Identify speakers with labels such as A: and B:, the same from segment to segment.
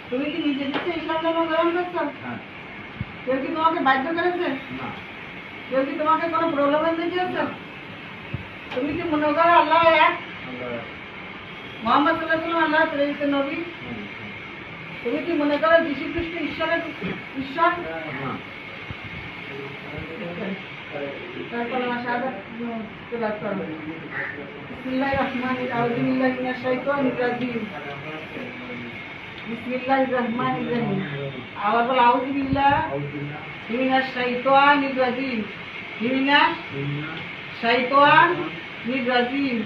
A: তুমি কি নিজে দিচ্ছে ইসলাম ধর্ম গ্রহণ করছো? কেউ কি তোমাকে বাধ্য করেছে? কেউ কি তোমাকে কোনো প্রলোভন দেখিয়েছে? তুমি কি মনে করো আল্লাহ এক, মোহাম্মদ সাল্লাল্লাহু আলাইহি ওয়াসাল্লাম আল্লাহ প্রেরিত নবী? তুমি কি মনে করো যীশু খ্রিস্ট ঈশ্বরের ঈশ্বর? তারপরে শাহাদাত তেলাওয়াত করো। বিসমিল্লাহির রহমানির আউযু বিল্লাহি মিনাশ শাইতানির রাজিম। বিসমিল্লাহির রহমানির রহিম। আবার বলো আউযু বিল্লাহি মিনাশ শাইতানির রাজিম। মিনাশ শাইতানির রাজিম।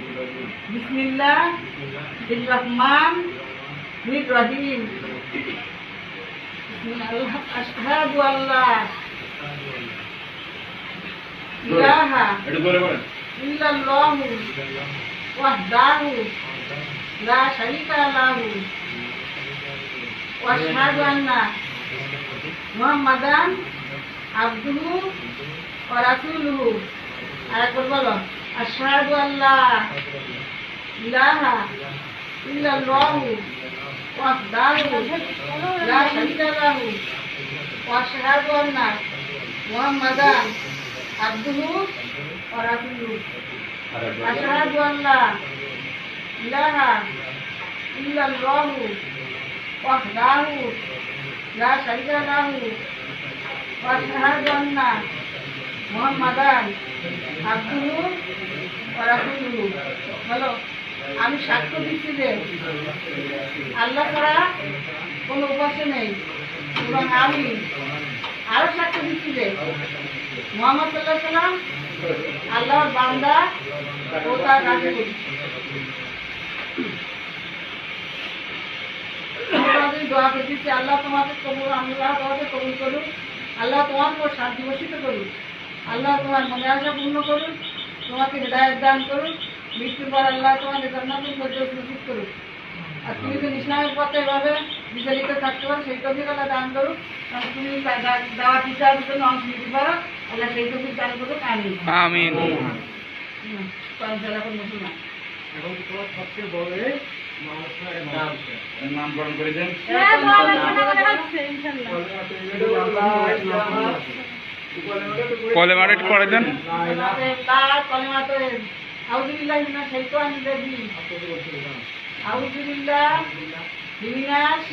A: বিসমিল্লাহির রহমানির রহিম। আশহাদু আল্লা ইলাহা ইল্লাল্লাহু ওয়াহদাহু লা শারীকা লাহু ওয়া আশহাদু আন্না মুহাম্মাদান আবদুহু ওয়া রাসূলুহু। আরেকবার বলো আশহাদু আল্লা ইলাহা ইল্লাল্লাহু ওয়াহদাহু লা শারীকা লাহু ওয়া আশহাদু আন্না মুহাম্মাদান আবদুহু ওয়া রাসূলুহু। আশহাদু আল্লা ইলাহা ইল্লাল্লাহু ওয়াহদাহু লা শারীকা লাহু ওয়া আশহাদু আন্না মুহাম্মাদান আবদুহু ওয়া রাসূলুহু। বলো আমি সাক্ষ্য দিচ্ছি যে আল্লাহ ছাড়া কোনো উপাস্য নেই, এবং আমি আরো সাক্ষ্য দিচ্ছি যে মুহাম্মদ সাল্লাল্লাহু আলাইহি ওয়াসাল্লাম আল্লাহর বান্দা ও তার রাসূল। আমি দোয়া করতেছি আল্লাহ তোমাকে কবুল, আল্লাহ তোমাকে কবুল করুন, আল্লাহ তোমার উপর শান্তি বর্ষিত করুন, আল্লাহ তোমার মনে আশা পূর্ণ করুন, তোমাকে হিদায়াত দান করুন, মৃত্যুর পর আল্লাহ তোমাকে জান্নাতুল ফেরদৌস নসিব করুন। আর তুমি যদি ইসলামের পথে এভাবে বিচলিত থাকতে পারো সেই তৌফিক আল্লাহ দান করুন। তুমি দেওয়া টিচারের জন্য অংশ নিতে পারো, আল্লাহ সেই তৌফিক দান করুন। আমিন আমিন। এখন তোমার সবচেয়ে বড় নামকরণ করেছেন কলেমারেট করে দেন। আউযু বিল্লাহি মিনাশ শাইতানির রাজিম। আউযু বিল্লাহি মিনাশ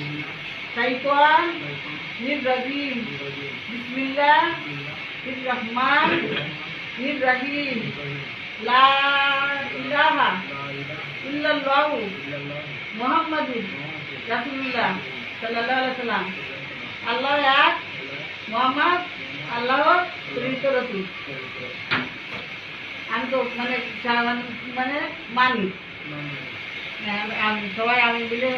A: শাইতানির রাজিম। বিসমিল্লাহির রহমানির রহিম। লা ইলাহা ইল্লাল্লাহু মুহাম্মাদুর রাসূলুল্লাহ সাল্লাল্লাহু আলাইহি ওয়াসাল্লাম। আল্লাহ এক, মুহাম্মদ আল্লাহর প্রেরিত রাসূল। আমি তো মানে মানি সবাই আমি বলে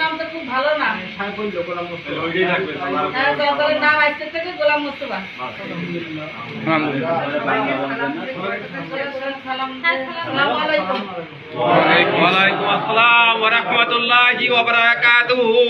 A: নাম তো খুব ভালো নাম, নাম আজকের থেকে গোলাম মোস্তফা।
B: ওয়ালাইকুম আসসালাম ওয়া রাহমাতুল্লাহি ওয়া বারাকাতুহু।